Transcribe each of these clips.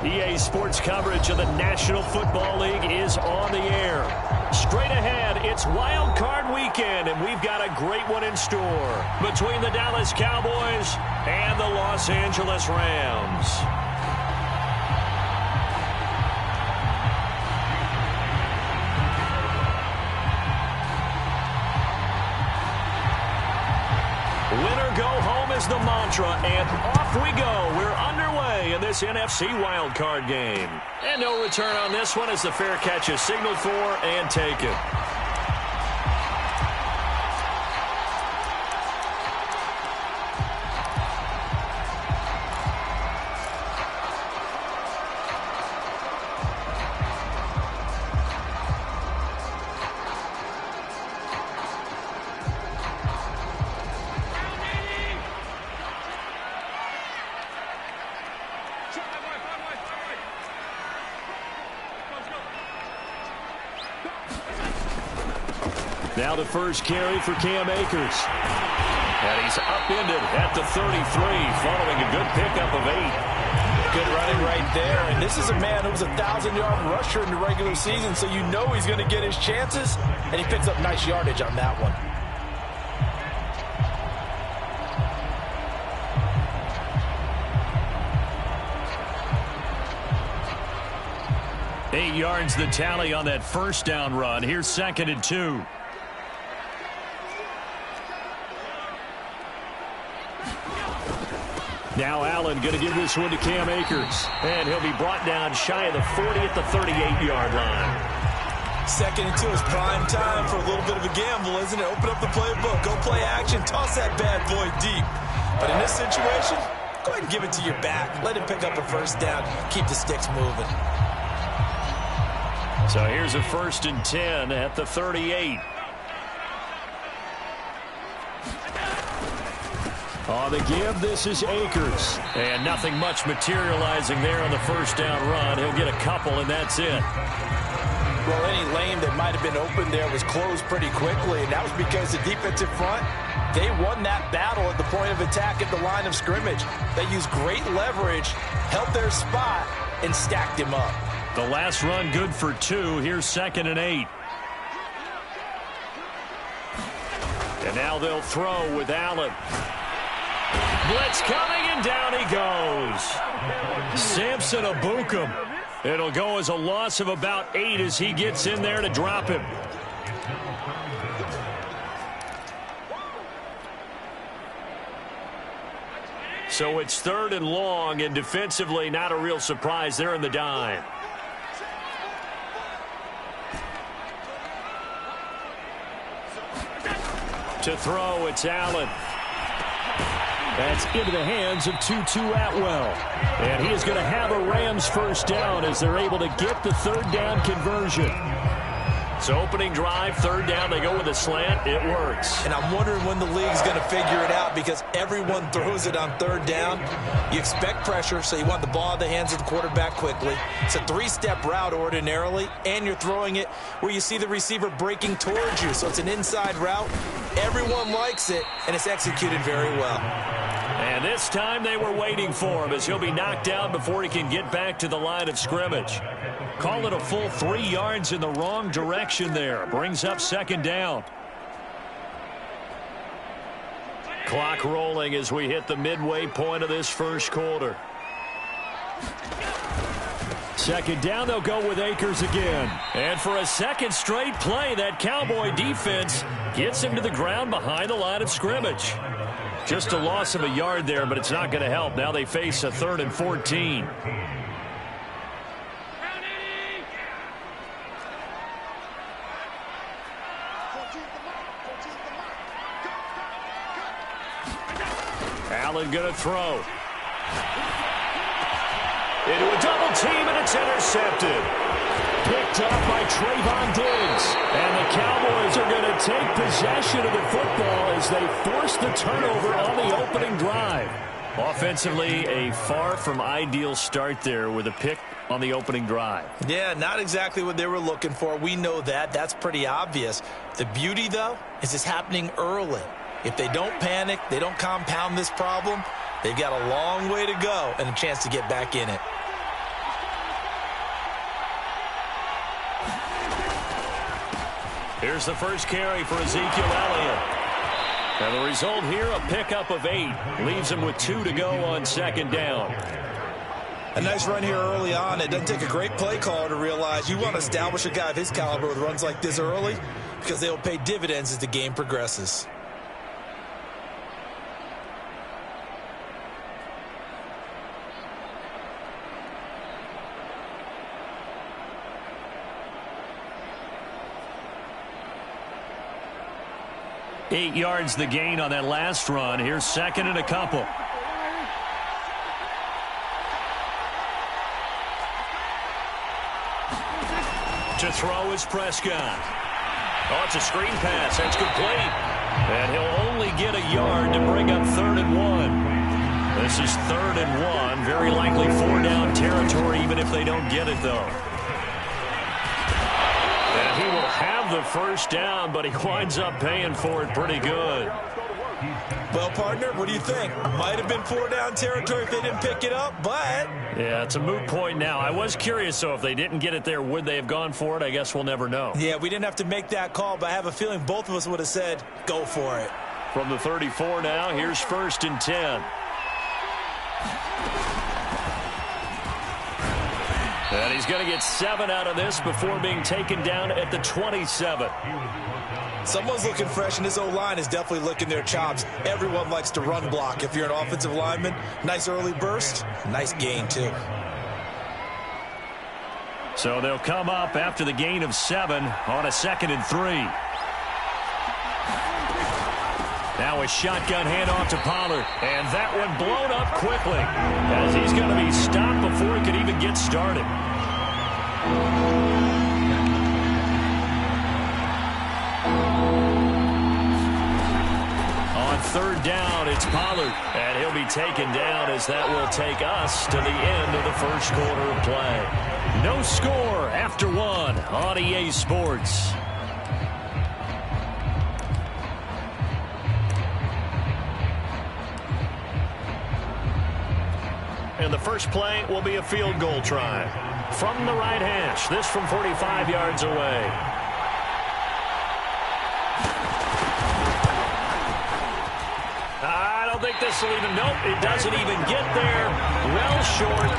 EA Sports coverage of the National Football League is on the air. Straight ahead, it's Wild Card Weekend, and we've got a great one in store between the Dallas Cowboys and the Los Angeles Rams. Winner go home is the mantra, and off we go. We're underway in this NFC wildcard game. And no return on this one as the fair catch is signaled for and taken. Now the first carry for Cam Akers. And he's upended at the 33 following a good pickup of 8. Good running right there. And this is a man who was a 1,000-yard rusher in the regular season, so you know he's going to get his chances. And he picks up nice yardage on that one. 8 yards the tally on that first down run. Here's 2nd and 2. Now Allen going to give this one to Cam Akers. And he'll be brought down shy of the 40 at the 38-yard line. 2nd and 2 is prime time for a little bit of a gamble, isn't it? Open up the playbook, go play action, toss that bad boy deep. But in this situation, go ahead and give it to your back. Let him pick up a first down, keep the sticks moving. So here's a 1st and 10 at the 38. On the give, this is Akers. And nothing much materializing there on the first down run. He'll get a couple, and that's it. Well, any lane that might have been open there was closed pretty quickly, and that was because the defensive front, they won that battle at the point of attack at the line of scrimmage. They used great leverage, held their spot, and stacked him up. The last run good for 2. Here's 2nd and 8. And now they'll throw with Allen. Blitz coming, and down he goes. Samson Abukum. It'll go as a loss of about 8 as he gets in there to drop him. So it's 3rd and long, and defensively not a real surprise. They're in the dime. To throw, it's Allen. That's into the hands of Tutu Atwell. And he is going to have a Rams first down as they're able to get the 3rd down conversion. So opening drive, 3rd down, they go with a slant. It works. And I'm wondering when the league's going to figure it out, because everyone throws it on 3rd down. You expect pressure, so you want the ball in the hands of the quarterback quickly. It's a 3-step route ordinarily, and you're throwing it where you see the receiver breaking towards you. So it's an inside route. Everyone likes it, and it's executed very well. And this time they were waiting for him as he'll be knocked down before he can get back to the line of scrimmage. Call it a full 3 yards in the wrong direction there. Brings up 2nd down. Clock rolling as we hit the midway point of this first quarter. 2nd down, they'll go with Akers again. And for a 2nd straight play, that Cowboy defense gets him to the ground behind the line of scrimmage. Just a loss of a yard there, but it's not going to help. Now they face a 3rd and 14. Allen going to throw. Into a double team, and it's intercepted. Picked up by Trayvon Diggs. And the Cowboys are going to take possession of the football as they force the turnover on the opening drive. Offensively, a far from ideal start there with a pick on the opening drive. Yeah, not exactly what they were looking for. We know that. That's pretty obvious. The beauty, though, is it's happening early. If they don't panic, they don't compound this problem, they've got a long way to go and a chance to get back in it. Here's the first carry for Ezekiel Elliott. And the result here, a pickup of 8. Leaves him with 2 to go on second down. A nice run here early on. It doesn't take a great play caller to realize you want to establish a guy of his caliber with runs like this early because they'll pay dividends as the game progresses. Eight yards the gain on that last run. Here's second and a couple. To throw is Prescott. Oh, it's a screen pass. That's complete. And he'll only get a yard to bring up 3rd and 1. This is 3rd and 1. Very likely 4-down territory, even if they don't get it, though. And he will have the first down, but he winds up paying for it pretty good. Well, partner, what do you think? Might have been 4-down territory if they didn't pick it up, but... Yeah, it's a moot point now. I was curious, though, if they didn't get it there, would they have gone for it? I guess we'll never know. Yeah, we didn't have to make that call, but I have a feeling both of us would have said, go for it. From the 34 now, here's 1st and 10. And he's going to get 7 out of this before being taken down at the 27. Someone's looking fresh, and this O-line is definitely licking their chops. Everyone likes to run block. If you're an offensive lineman, nice early burst, nice gain, too. So they'll come up after the gain of 7 on a 2nd and 3. Now a shotgun handoff to Pollard, and that one blown up quickly as he's going to be stopped before he could even get started. On 3rd down, it's Pollard, and he'll be taken down as that will take us to the end of the first quarter of play. No score after 1 on EA Sports. And the first play will be a field goal try. From the right hash, this from 45 yards away. I don't think this will even, nope, it doesn't even get there. Well short.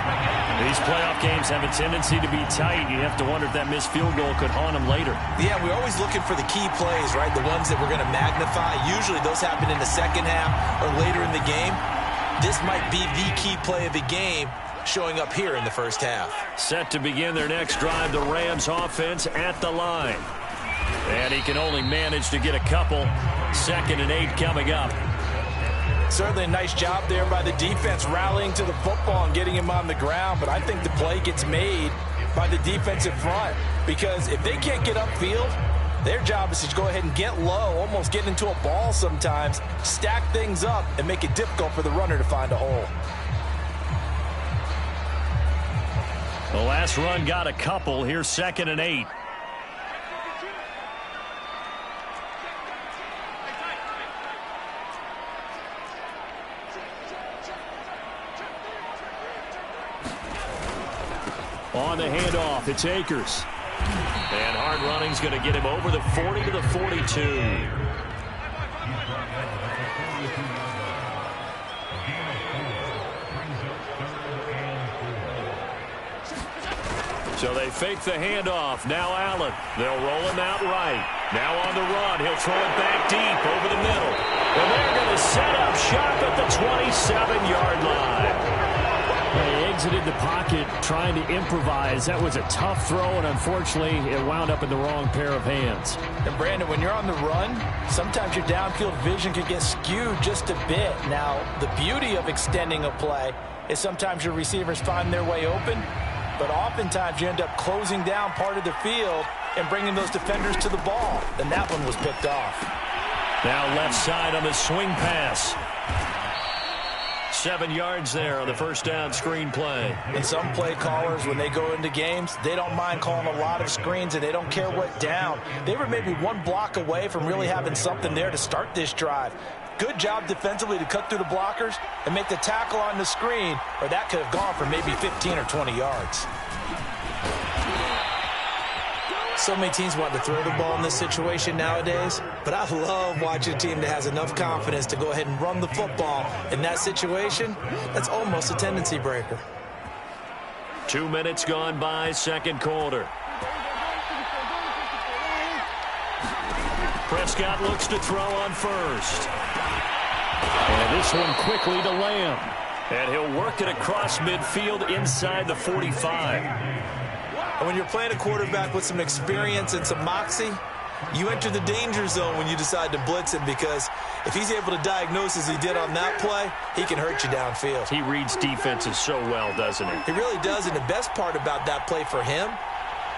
These playoff games have a tendency to be tight. You have to wonder if that missed field goal could haunt them later. Yeah, we're always looking for the key plays, right? The ones that we're going to magnify. Usually those happen in the second half or later in the game. This might be the key play of the game showing up here in the first half. Set to begin their next drive, the Rams offense at the line. And he can only manage to get a couple. 2nd and 8 coming up. Certainly a nice job there by the defense rallying to the football and getting him on the ground. But I think the play gets made by the defensive front. Because if they can't get upfield, their job is to go ahead and get low, almost get into a ball sometimes, stack things up, and make it difficult for the runner to find a hole. The last run got a couple. Here's 2nd and 8. On the handoff, it's Akers. And hard running's going to get him over the 40 to the 42. So they fake the handoff. Now Allen. They'll roll him out right. Now on the run. He'll throw it back deep over the middle. And they're going to set up shop at the 27-yard line. They exited the pocket trying to improvise. That was a tough throw, and unfortunately, it wound up in the wrong pair of hands. And, Brandon, when you're on the run, sometimes your downfield vision can get skewed just a bit. Now, the beauty of extending a play is sometimes your receivers find their way open, but oftentimes you end up closing down part of the field and bringing those defenders to the ball, and that one was picked off. Now left side on the swing pass. 7 yards there on the first down screen play. And some play callers, when they go into games, they don't mind calling a lot of screens, and they don't care what down. They were maybe one block away from really having something there to start this drive. Good job defensively to cut through the blockers and make the tackle on the screen, or that could have gone for maybe 15 or 20 yards. So many teams want to throw the ball in this situation nowadays, but I love watching a team that has enough confidence to go ahead and run the football. In that situation, that's almost a tendency breaker. 2 minutes gone by, second quarter. Prescott looks to throw on first. And this one quickly to Lamb. And he'll work it across midfield inside the 45. And when you're playing a quarterback with some experience and some moxie, you enter the danger zone when you decide to blitz him, because if he's able to diagnose as he did on that play, he can hurt you downfield. He reads defenses so well, doesn't he? He really does, and the best part about that play for him,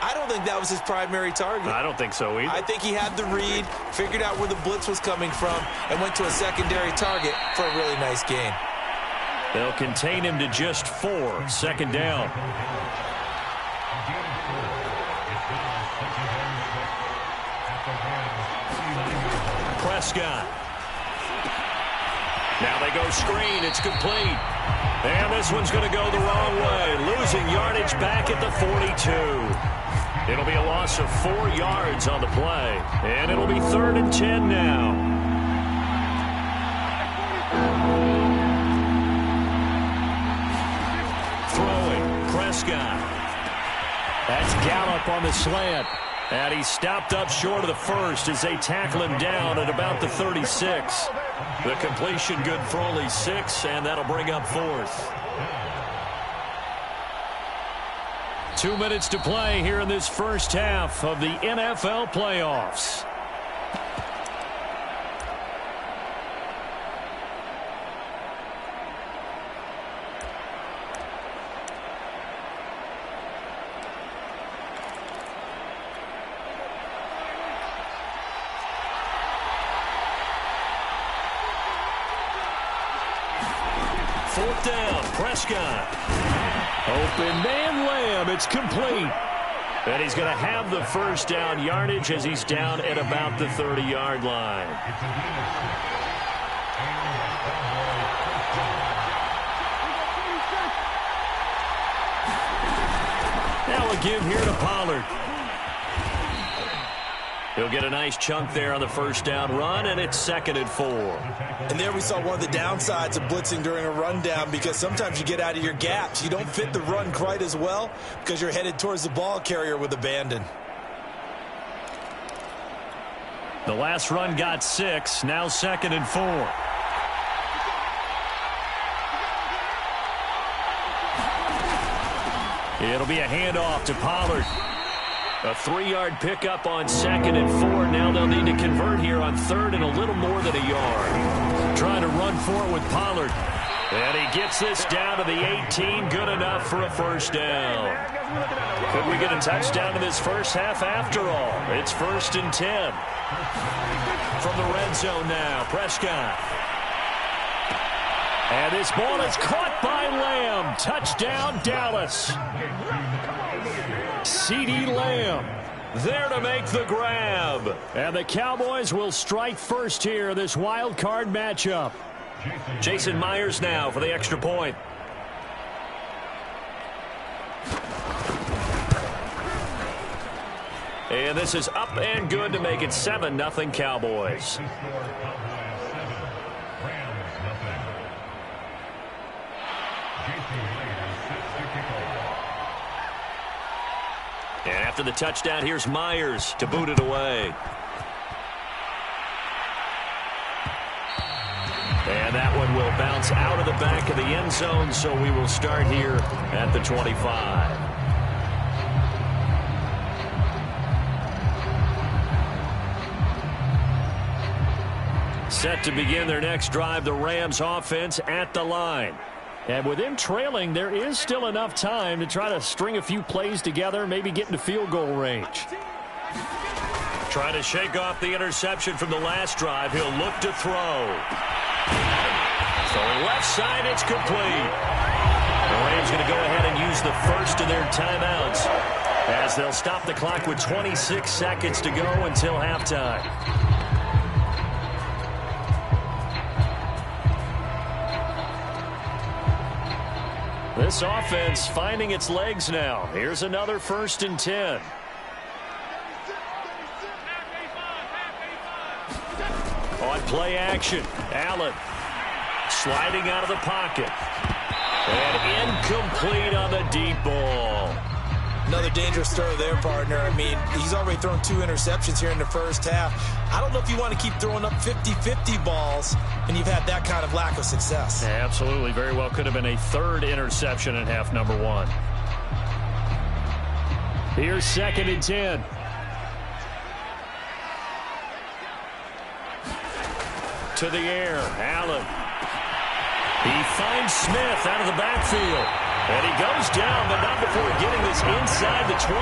I don't think that was his primary target. I don't think so either. I think he had the read, figured out where the blitz was coming from, and went to a secondary target for a really nice gain. They'll contain him to just 4. Second down. Prescott. Now they go screen. It's complete. And this one's going to go the wrong way. Losing yardage back at the 42. It'll be a loss of 4 yards on the play. And it'll be 3rd and 10 now. Throwing. Prescott. That's Gallup on the slant. And he's stopped up short of the first as they tackle him down at about the 36. The completion good for only 6, and that'll bring up 4th. 2 minutes to play here in this first half of the NFL playoffs. Fourth down, Prescott. Open man Lamb, it's complete. And he's going to have the first down yardage as he's down at about the 30-yard line. Now a give here to Pollard. He'll get a nice chunk there on the first down run, and it's 2nd and 4. And there we saw one of the downsides of blitzing during a rundown, because sometimes you get out of your gaps. You don't fit the run quite as well because you're headed towards the ball carrier with abandon. The last run got 6, now 2nd and 4. It'll be a handoff to Pollard. A 3-yard pickup on 2nd and 4. Now they'll need to convert here on 3rd and a little more than a yard. Trying to run for it with Pollard. And he gets this down to the 18. Good enough for a first down. Could we get a touchdown in this first half after all? It's 1st and 10. From the red zone now, Prescott. And this ball is caught by Lamb. Touchdown, Dallas. CeeDee Lamb there to make the grab. And the Cowboys will strike first here, this wild card matchup. Jason Myers now for the extra point. And this is up and good to make it 7-0 Cowboys. And after the touchdown, here's Myers to boot it away. And that one will bounce out of the back of the end zone, so we will start here at the 25. Set to begin their next drive, the Rams offense at the line. And with them trailing, there is still enough time to try to string a few plays together, maybe get into field goal range. Trying to shake off the interception from the last drive. He'll look to throw. Throwing left side, it's complete. The Rams going to go ahead and use the first of their timeouts as they'll stop the clock with 26 seconds to go until halftime. This offense finding its legs now. Here's another 1st and 10. On play action, Allen sliding out of the pocket. And incomplete on the deep ball. Another dangerous throw there, partner. I mean, he's already thrown 2 interceptions here in the first half. I don't know if you want to keep throwing up 50-50 balls when you've had that kind of lack of success. Yeah, absolutely. Very well could have been a 3rd interception in half number 1. Here's 2nd and 10. To the air, Allen. He finds Smith out of the backfield. And he goes down, but not before getting this inside the 25.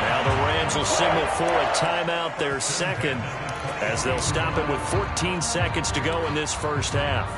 Now the Rams will signal for a timeout, their 2nd, as they'll stop it with 14 seconds to go in this first half.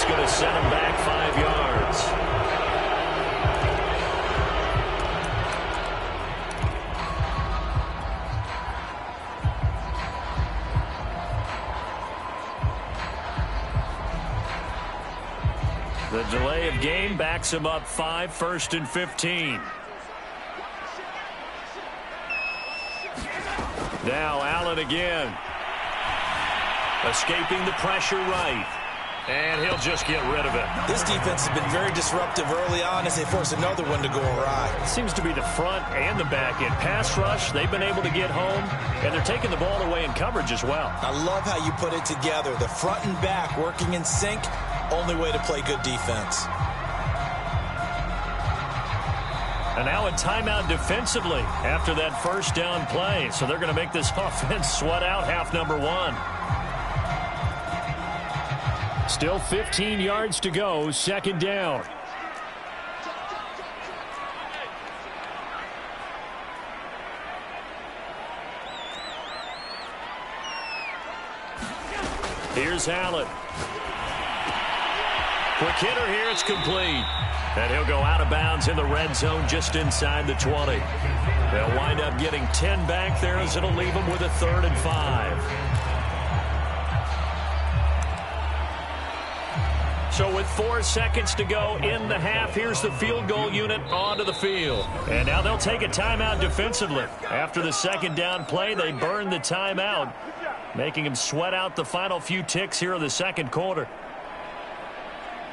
Going to set him back 5 yards. The delay of game backs him up 5, 1st and 15. Now Allen again. Escaping the pressure right. And he'll just get rid of it. This defense has been very disruptive early on as they force another one to go awry. It seems to be the front and the back end. Pass rush, they've been able to get home, and they're taking the ball away in coverage as well. I love how you put it together. The front and back working in sync, only way to play good defense. And now a timeout defensively after that first down play. So they're going to make this offense sweat out half number 1. Still 15 yards to go, 2nd down. Here's Allen. Quick hitter here, it's complete. And he'll go out of bounds in the red zone just inside the 20. They'll wind up getting 10 back there as it'll leave them with a 3rd and 5. So with 4 seconds to go in the half, here's the field goal unit onto the field. And now they'll take a timeout defensively. After the 2nd down play, they burn the timeout, making them sweat out the final few ticks here in the 2nd quarter.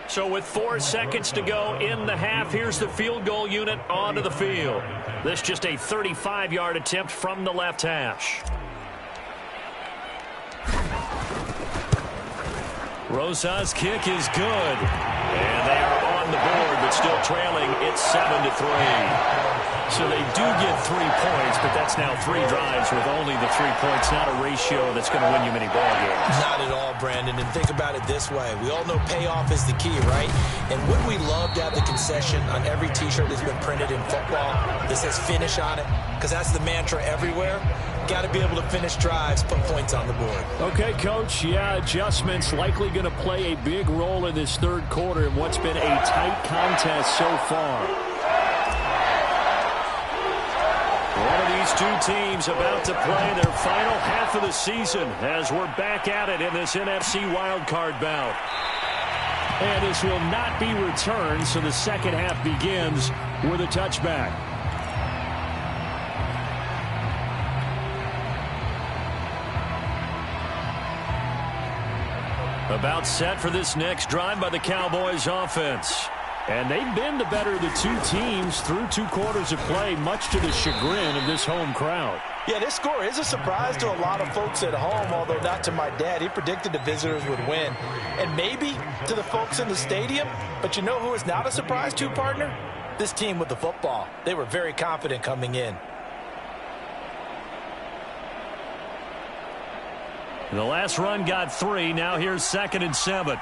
So with 4 seconds to go in the half, here's the field goal unit onto the field. This just a 35-yard attempt from the left hash. Rosa's kick is good. And they are on the board, but still trailing. It's 7-3. So they do get 3 points, but that's now 3 drives with only the 3 points. Not a ratio that's going to win you many ball games. Not at all, Brandon. And think about it this way. We all know payoff is the key, right? And wouldn't we love to have the concession on every T-shirt that's been printed in football that says finish on it? Because that's the mantra everywhere. Got to be able to finish drives, put points on the board. Okay, Coach. Yeah, adjustments likely going to play a big role in this 3rd quarter in what's been a tight contest so far. One of these 2 teams about to play their final half of the season as we're back at it in this NFC wildcard bout. And this will not be returned, so the 2nd half begins with a touchback. About set for this next drive by the Cowboys offense. And they've been the better of the 2 teams through 2 quarters of play, much to the chagrin of this home crowd. Yeah, this score is a surprise to a lot of folks at home, although not to my dad. He predicted the visitors would win. And maybe to the folks in the stadium. But you know who is not a surprise to, partner? This team with the football. They were very confident coming in. The last run got 3. Now here's 2nd and 7.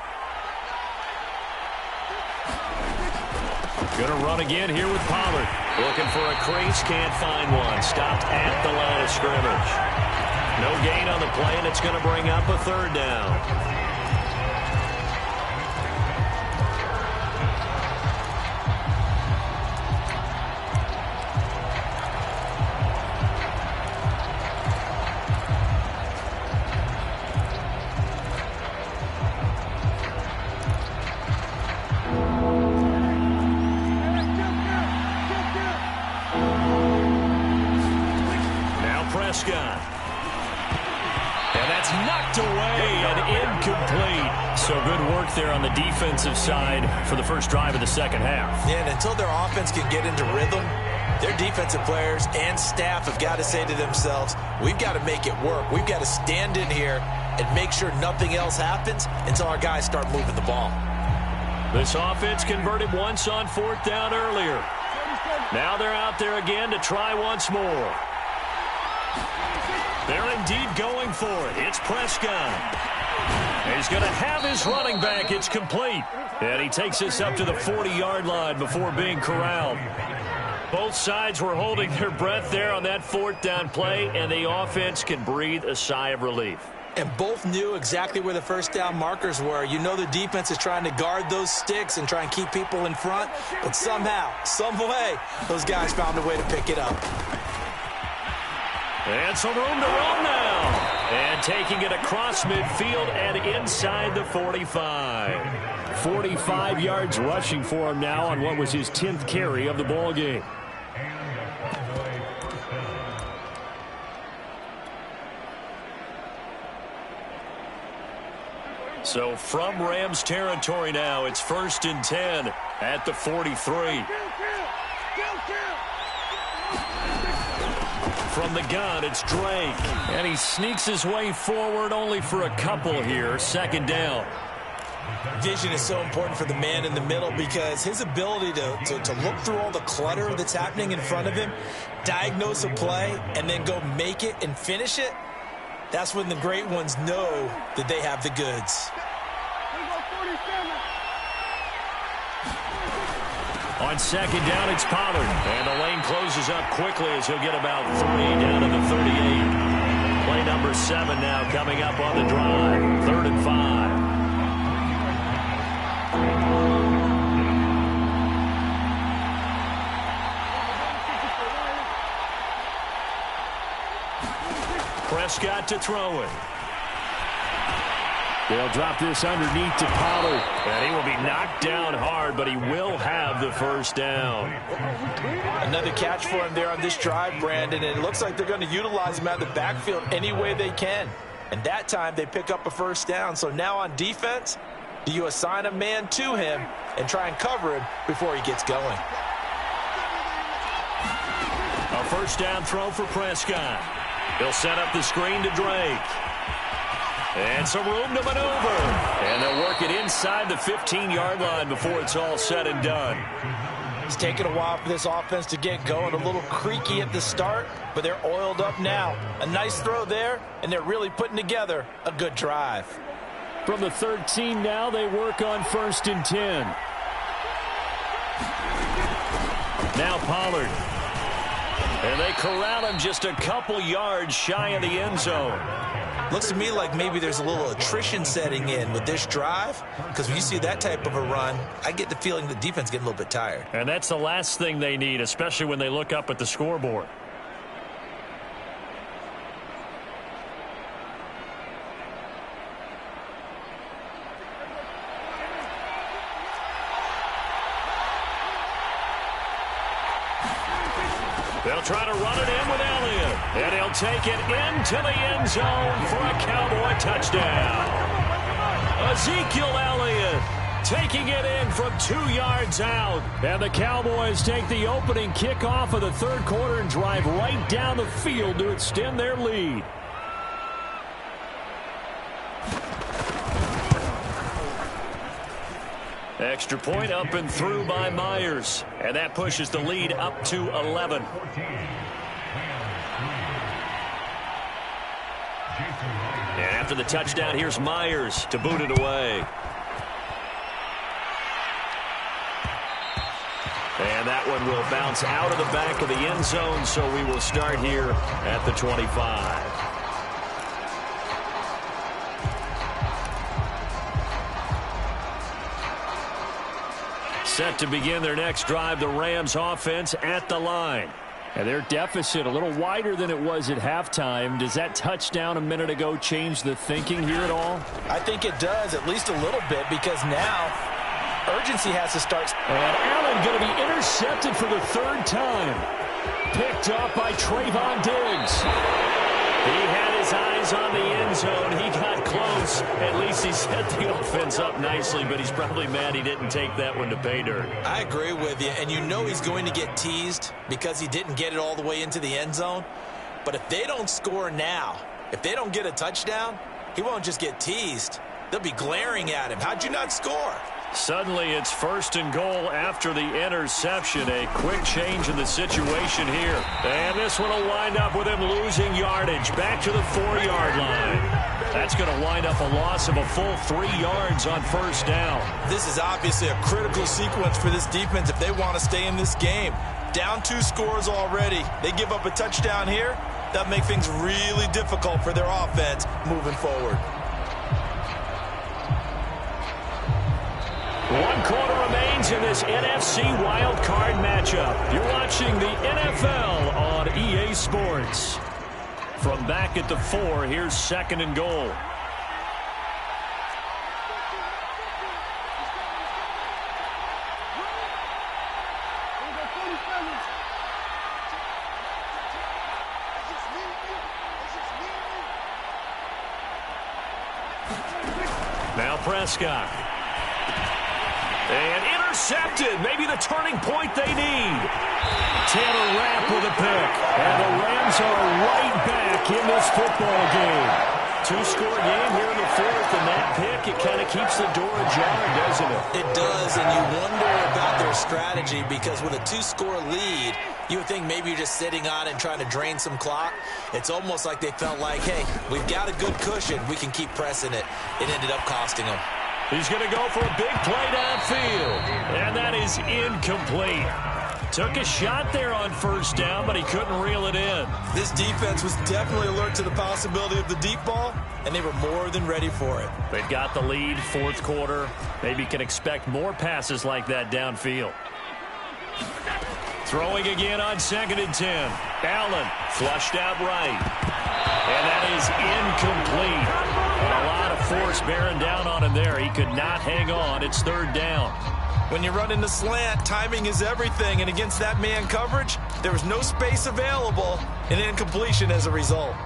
Going to run again here with Pollard. Looking for a crease, can't find one. Stopped at the line of scrimmage. No gain on the play, and it's going to bring up a third down. So good work there on the defensive side for the first drive of the second half. Yeah, and until their offense can get into rhythm, their defensive players and staff have got to say to themselves, we've got to make it work. We've got to stand in here and make sure nothing else happens until our guys start moving the ball. This offense converted once on fourth down earlier. Now they're out there again to try once more. They're indeed going for it. It's Prescott. He's going to have his running back. It's complete. And he takes us up to the 40-yard line before being corralled. Both sides were holding their breath there on that fourth down play, and the offense can breathe a sigh of relief. And both knew exactly where the first down markers were. You know the defense is trying to guard those sticks and try and keep people in front. But somehow, some way, those guys found a way to pick it up. And some room to run now. And taking it across midfield and inside the 45. 45 yards rushing for him now on what was his 10th carry of the ball game. So from Rams territory now, it's 1st and 10 at the 43. From the gun, it's Drake. And he sneaks his way forward only for a couple here. Second down. Vision is so important for the man in the middle because his ability to look through all the clutter that's happening in front of him, diagnose a play, and then go make it and finish it, that's when the great ones know that they have the goods. On second down, it's Pollard. And the lane closes up quickly as he'll get about 3 down to the 38. Play number 7 now coming up on the drive. 3rd and 5. Prescott to throw it. They'll drop this underneath to Pollard. And he will be knocked down hard, but he will have the first down. Another catch for him there on this drive, Brandon. And it looks like they're going to utilize him out of the backfield any way they can. And that time they pick up a first down. So now on defense, do you assign a man to him and try and cover him before he gets going? A first down throw for Prescott. He'll set up the screen to Drake. And some room to maneuver. And they'll work it inside the 15-yard line before it's all said and done. It's taken a while for this offense to get going. A little creaky at the start, but they're oiled up now. A nice throw there, and they're really putting together a good drive. From the 13 now, they work on 1st and 10. Now Pollard. And they corral him just a couple yards shy of the end zone. Looks to me like maybe there's a little attrition setting in with this drive, because when you see that type of a run, I get the feeling the defense getting a little bit tired. And that's the last thing they need, especially when they look up at the scoreboard. They'll try to run it in with Elliott. And he'll take it into the end zone for a Cowboy touchdown. Ezekiel Elliott taking it in from 2 yards out. And the Cowboys take the opening kickoff of the third quarter and drive right down the field to extend their lead. Extra point up and through by Myers. And that pushes the lead up to 11. And after the touchdown, here's Myers to boot it away. And that one will bounce out of the back of the end zone, so we will start here at the 25. Set to begin their next drive, the Rams offense at the line. And their deficit a little wider than it was at halftime. Does that touchdown a minute ago change the thinking here at all? I think it does, at least a little bit, because now urgency has to start. And Allen going to be intercepted for the third time. Picked up by Trayvon Diggs. He had his eyes on the end zone. He got close. At least he set the offense up nicely, but he's probably mad he didn't take that one to pay dirt. I agree with you, and you know he's going to get teased because he didn't get it all the way into the end zone. But if they don't score now, if they don't get a touchdown, he won't just get teased. They'll be glaring at him. How'd you not score? Suddenly it's 1st and goal after the interception. A quick change in the situation here. And this one will wind up with him losing yardage back to the 4-yard line. That's going to wind up a loss of a full 3 yards on 1st down. This is obviously a critical sequence for this defense if they want to stay in this game. Down 2 scores already. They give up a touchdown here. That'll make things really difficult for their offense moving forward. 1 quarter remains in this NFC wildcard matchup. You're watching the NFL on EA Sports. From back at the 4, here's 2nd and goal. Now Prescott. And intercepted. Maybe the turning point they need. Taylor Rapp with a pick. And the Rams are right back in this football game. 2-score game here in the 4th, and that pick, it kind of keeps the door ajar, doesn't it? It does, and you wonder about their strategy because with a 2-score lead, you would think maybe you're just sitting on it and trying to drain some clock. It's almost like they felt like, hey, we've got a good cushion. We can keep pressing it. It ended up costing them. He's going to go for a big play downfield, and that is incomplete. Took a shot there on 1st down, but he couldn't reel it in. This defense was definitely alert to the possibility of the deep ball, and they were more than ready for it. They've got the lead, 4th quarter. Maybe can expect more passes like that downfield. Throwing again on 2nd and 10. Allen flushed out right. And that is incomplete. And a lot of force bearing down on him there. He could not hang on. It's 3rd down. When you run in the slant, timing is everything. And against that man coverage, there was no space available. And incompletion as a result.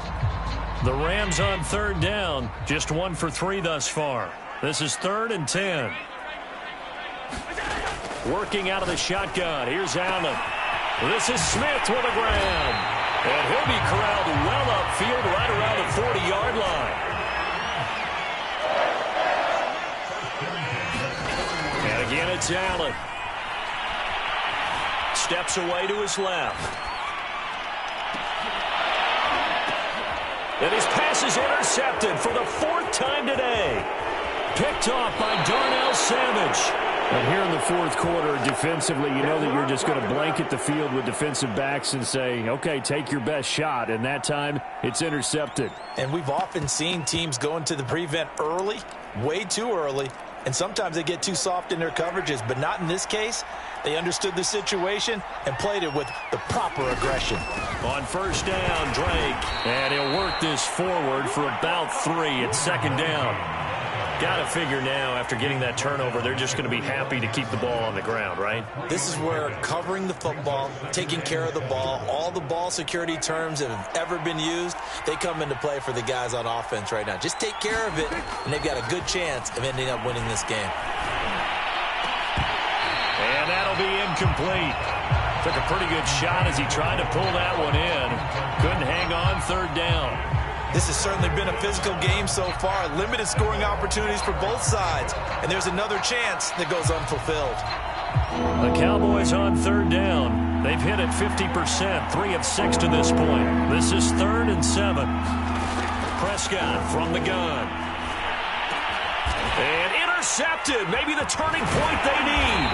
The Rams on 3rd down. Just 1 for 3 thus far. This is 3rd and 10. Working out of the shotgun. Here's Allen. This is Smith with a grab. And he'll be corralled well upfield right around the 40-yard line. And again, it's Allen. Steps away to his left. And his pass is intercepted for the 4th time today. Picked off by Darnell Savage. And here in the 4th quarter, defensively, you know that you're just going to blanket the field with defensive backs and say, okay, take your best shot. And that time, it's intercepted. And we've often seen teams go into the prevent early, way too early, and sometimes they get too soft in their coverages, but not in this case. They understood the situation and played it with the proper aggression. On 1st down, Drake. And he'll work this forward for about 3 at 2nd down. Got to figure now, after getting that turnover, they're just going to be happy to keep the ball on the ground, right? This is where covering the football, taking care of the ball, all the ball security terms that have ever been used, they come into play for the guys on offense right now. Just take care of it, and they've got a good chance of ending up winning this game. And that'll be incomplete. Took a pretty good shot as he tried to pull that one in. Couldn't hang on 3rd down. This has certainly been a physical game so far. Limited scoring opportunities for both sides. And there's another chance that goes unfulfilled. The Cowboys on 3rd down. They've hit it 50%, 3 of 6 to this point. This is 3rd and 7. Prescott from the gun. And intercepted. Maybe the turning point they need.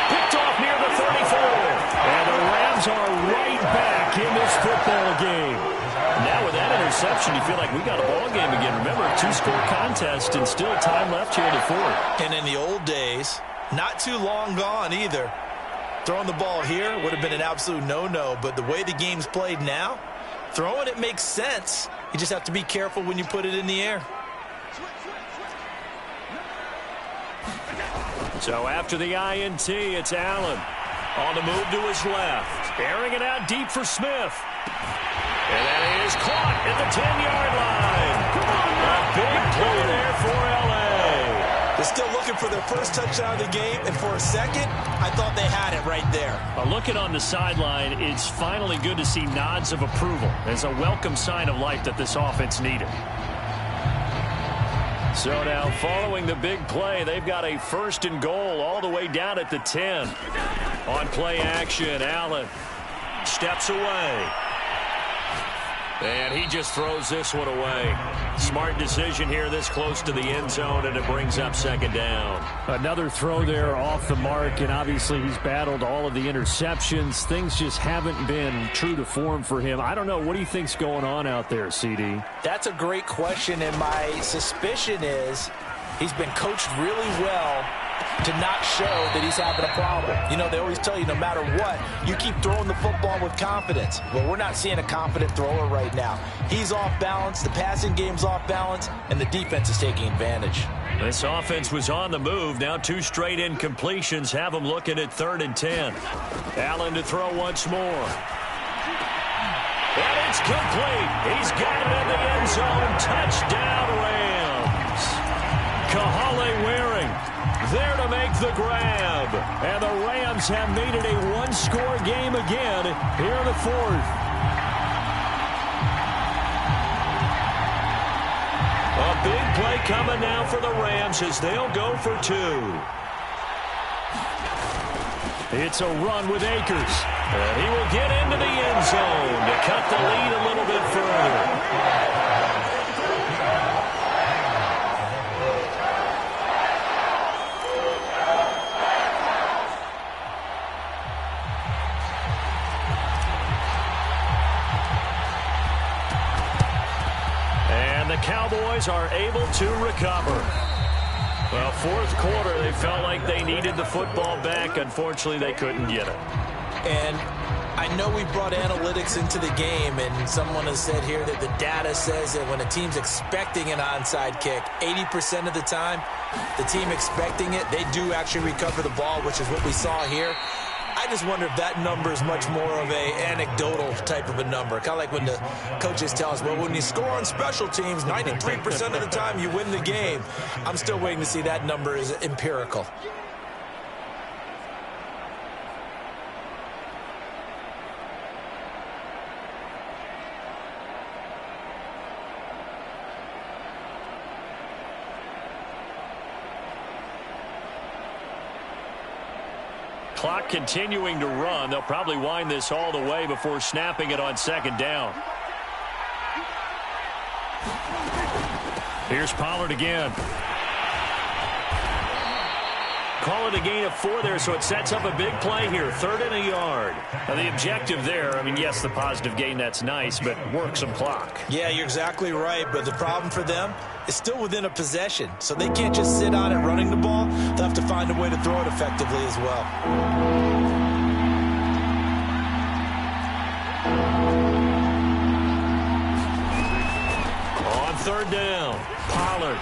Picked off near the 34. And the Rams are right back in this football game. Now with that interception, you feel like we got a ball game again. Remember, a two-score contest and still time left here in the fourth. And in the old days, not too long gone either, throwing the ball here would have been an absolute no-no. But the way the game's played now, throwing it makes sense. You just have to be careful when you put it in the air. So after the INT, it's Allen. On the move to his left. Airing it out deep for Smith. And that is caught at the 10-yard line. A big play there for L.A. They're still looking for their first touchdown of the game, and for a second, I thought they had it right there. Looking on the sideline, it's finally good to see nods of approval. It's a welcome sign of life that this offense needed. So now, following the big play, they've got a 1st and goal all the way down at the 10. On play action, Allen steps away. And he just throws this one away. Smart decision here this close to the end zone, and it brings up 2nd down. Another throw there off the mark, and obviously he's battled all of the interceptions. Things just haven't been true to form for him. I don't know. What do you think's going on out there, CD? That's a great question, and my suspicion is he's been coached really well to not show that he's having a problem. You know, they always tell you no matter what, you keep throwing the football with confidence. Well, we're not seeing a confident thrower right now. He's off balance, the passing game's off balance, and the defense is taking advantage. This offense was on the move. Now 2 straight incompletions have them looking at 3rd and 10. Allen to throw once more. And it's complete. He's got it in the end zone. Touchdown, Rams. Kahale Waring there to make the grab. And the Rams have made it a 1-score game again here in the 4th. A big play coming now for the Rams as they'll go for 2. It's a run with Akers. And he will get into the end zone to cut the lead a little bit further. Cowboys are able to recover. Well, 4th quarter, they felt like they needed the football back. Unfortunately, they couldn't get it. And I know we brought analytics into the game, and someone has said here that the data says that when a team's expecting an onside kick, 80% of the time, the team expecting it, they do actually recover the ball, which is what we saw here. I just wonder if that number is much more of a anecdotal type of a number. Kind of like when the coaches tell us, well, when you score on special teams, 93% of the time you win the game. I'm still waiting to see that number is empirical. Clock continuing to run. They'll probably wind this all the way before snapping it on 2nd down. Here's Pollard again. Call it a gain of 4 there, so it sets up a big play here. 3rd and a yard. Now the objective there, I mean, yes, the positive gain, that's nice, but work some clock. Yeah, you're exactly right, but the problem for them is still within a possession, so they can't just sit on it running the ball. They'll have to find a way to throw it effectively as well. On 3rd down, Pollard.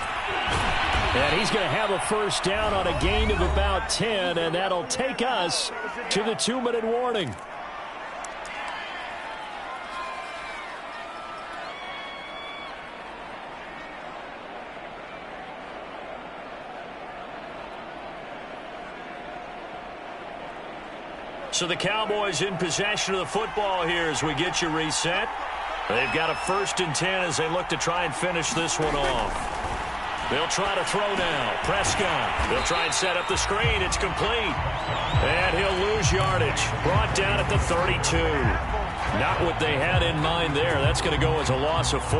And he's going to have a 1st down on a gain of about 10, and that'll take us to the 2-minute warning. So the Cowboys in possession of the football here as we get you reset. They've got a 1st and 10 as they look to try and finish this one off. They'll try to throw now. Prescott. They'll try and set up the screen. It's complete. And he'll lose yardage. Brought down at the 32. Not what they had in mind there. That's going to go as a loss of 4.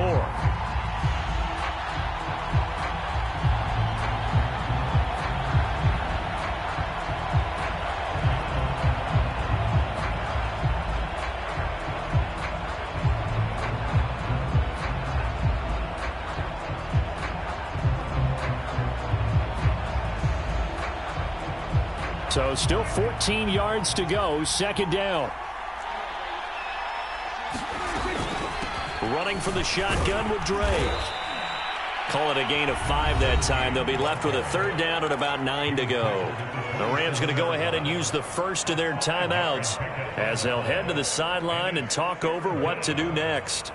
So still 14 yards to go, second down. Running from the shotgun with Drake. Call it a gain of 5 that time. They'll be left with a third down and about 9 to go. The Rams going to go ahead and use the first of their timeouts as they'll head to the sideline and talk over what to do next.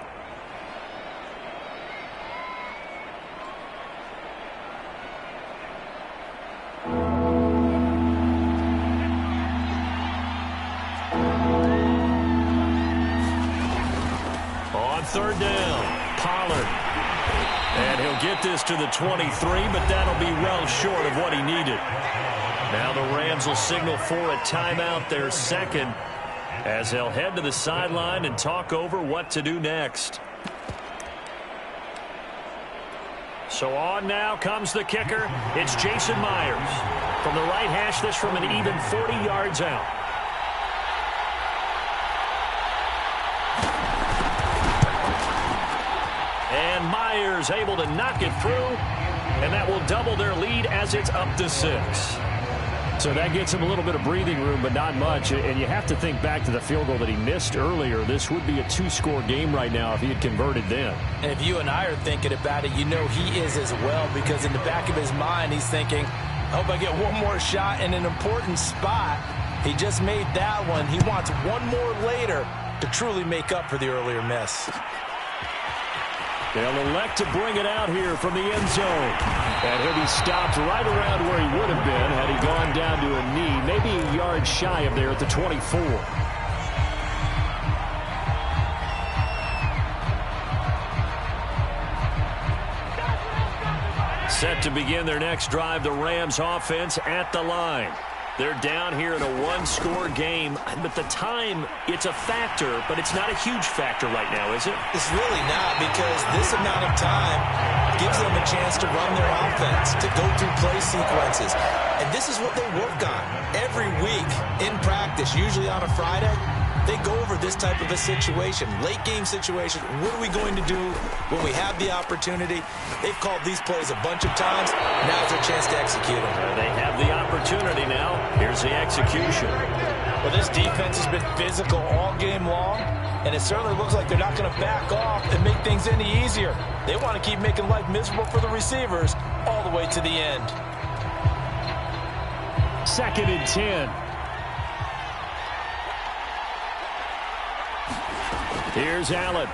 On third down, Pollard. And he'll get this to the 23, but that'll be well short of what he needed. Now the Rams will signal for a timeout, their second, as they'll head to the sideline and talk over what to do next. So on now comes the kicker. It's Jason Myers. From the right hash, this from an even 40 yards out. And Myers able to knock it through, and that will double their lead as it's up to 6. So that gets him a little bit of breathing room, but not much. And you have to think back to the field goal that he missed earlier. This would be a 2-score game right now if he had converted then. And if you and I are thinking about it, you know he is as well, because in the back of his mind, he's thinking, I hope I get one more shot in an important spot. He just made that one. He wants one more later to truly make up for the earlier miss. They'll elect to bring it out here from the end zone. And he'll be stopped right around where he would have been had he gone down to a knee, maybe a yard shy of there at the 24. Set to begin their next drive, the Rams offense at the line. They're down here in a 1-score game, but the time, it's a factor, but it's not a huge factor right now, is it? It's really not, because this amount of time gives them a chance to run their offense, to go through play sequences. And this is what they work on every week in practice, usually on a Friday. They go over this type of a situation, late game situation. What are we going to do when we have the opportunity? They've called these plays a bunch of times. Now's their chance to execute them. They have the opportunity now. Here's the execution. Well, this defense has been physical all game long, and it certainly looks like they're not going to back off and make things any easier. They want to keep making life miserable for the receivers all the way to the end. 2nd and 10. Here's Allen.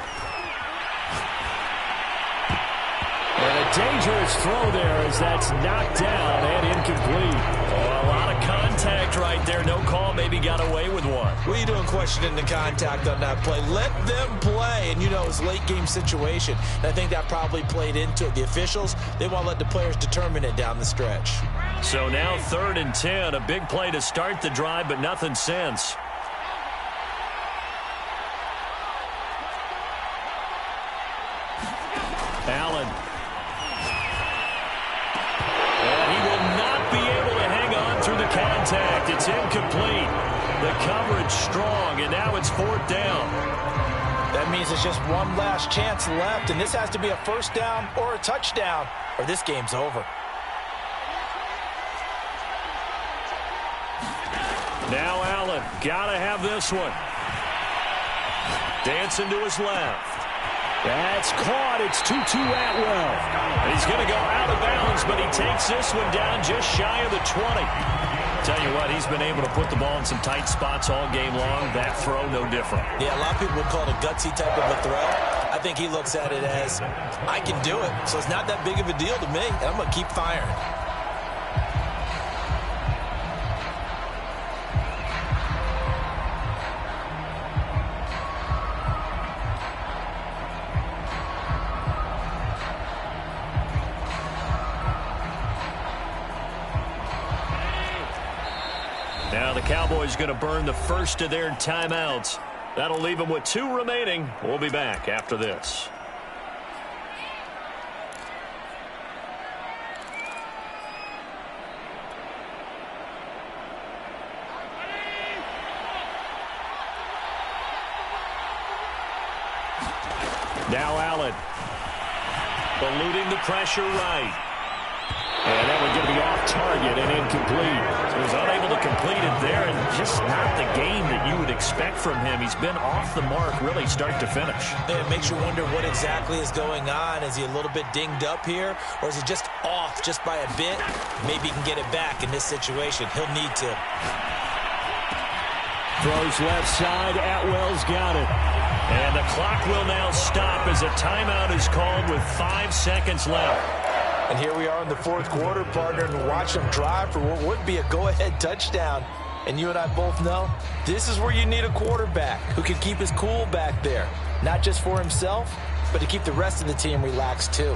And a dangerous throw there as that's knocked down and incomplete. Oh, a lot of contact right there. No call. Maybe got away with one. What are you doing questioning the contact on that play? Let them play. And, you know, it's a late-game situation. And I think that probably played into it. The officials, they want to let the players determine it down the stretch. So now 3rd and 10. A big play to start the drive, but nothing since. Allen. And he will not be able to hang on through the contact. It's incomplete. The coverage strong, and now it's 4th down. That means it's just one last chance left, and this has to be a first down or a touchdown, or this game's over. Now Allen, gotta have this one. Dancing to his left. That's caught. It's Tutu Atwell. And he's going to go out of bounds, but he takes this one down just shy of the 20. Tell you what, he's been able to put the ball in some tight spots all game long. That throw, no different. Yeah, a lot of people would call it a gutsy type of a throw. I think he looks at it as, I can do it, so it's not that big of a deal to me, and I'm going to keep firing. Now the Cowboys going to burn the first of their timeouts. That'll leave them with 2 remaining. We'll be back after this. Now Allen. Eluding the pressure right. And that one going to be off target and incomplete. So he was unable to completed there, and just not the game that you would expect from him. He's been off the mark really start to finish. It makes you wonder what exactly is going on. Is he a little bit dinged up here, or is he just off just by a bit? Maybe he can get it back in this situation. He'll need to. Throws left side. Atwell's got it. And the clock will now stop as a timeout is called with 5 seconds left. And here we are in the fourth quarter, partner, and watch them drive for what would be a go-ahead touchdown. And you and I both know this is where you need a quarterback who can keep his cool back there. Not just for himself, but to keep the rest of the team relaxed too.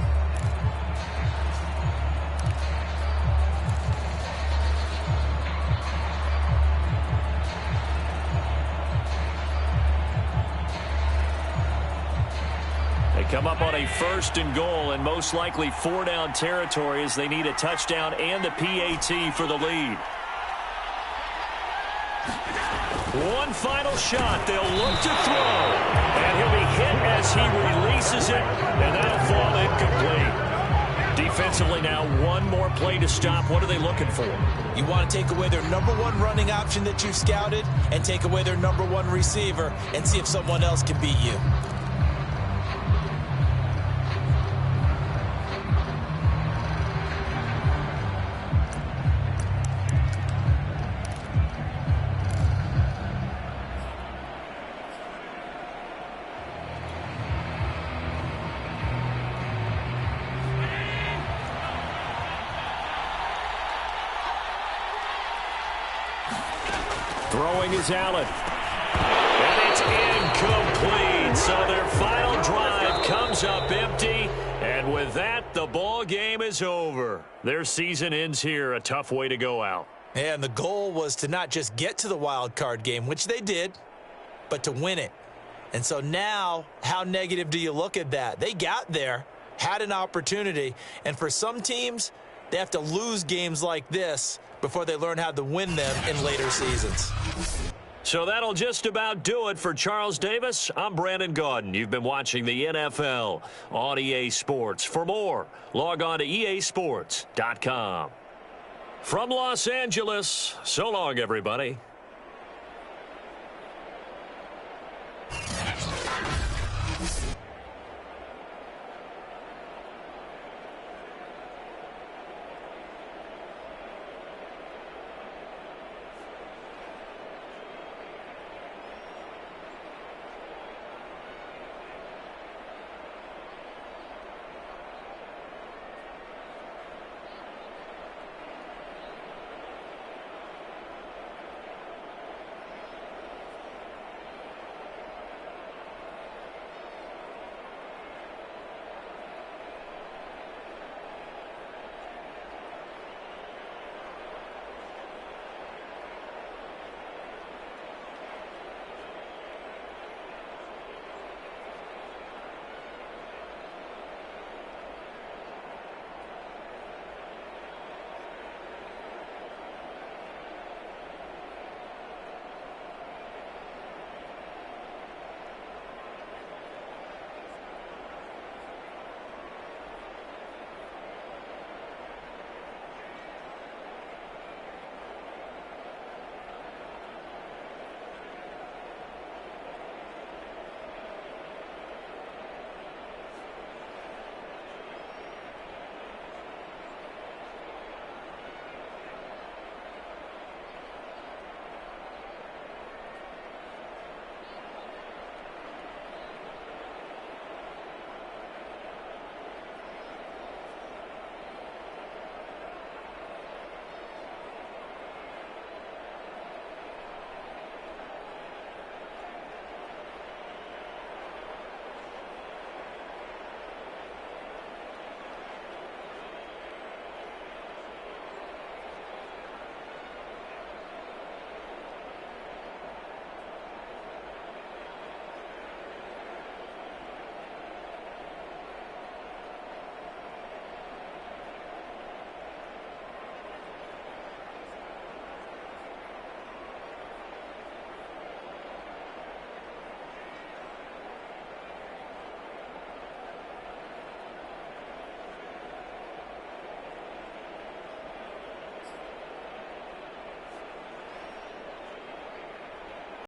Come up on a 1st and goal and most likely 4-down territory as they need a touchdown and the PAT for the lead. One final shot. They'll look to throw. And he'll be hit as he releases it, and that'll fall incomplete. Defensively now, one more play to stop. What are they looking for? You want to take away their #1 running option that you've scouted and take away their #1 receiver and see if someone else can beat you. Throwing is Allen. And it's incomplete. So their final drive comes up empty. And with that, the ball game is over. Their season ends here. A tough way to go out. And the goal was to not just get to the wild card game, which they did, but to win it. And so now, how negative do you look at that? They got there, had an opportunity, and for some teams, they have to lose games like this before they learn how to win them in later seasons. So that'll just about do it for Charles Davis. I'm Brandon Gaudin. You've been watching the NFL on EA Sports. For more, log on to easports.com. From Los Angeles, so long, everybody.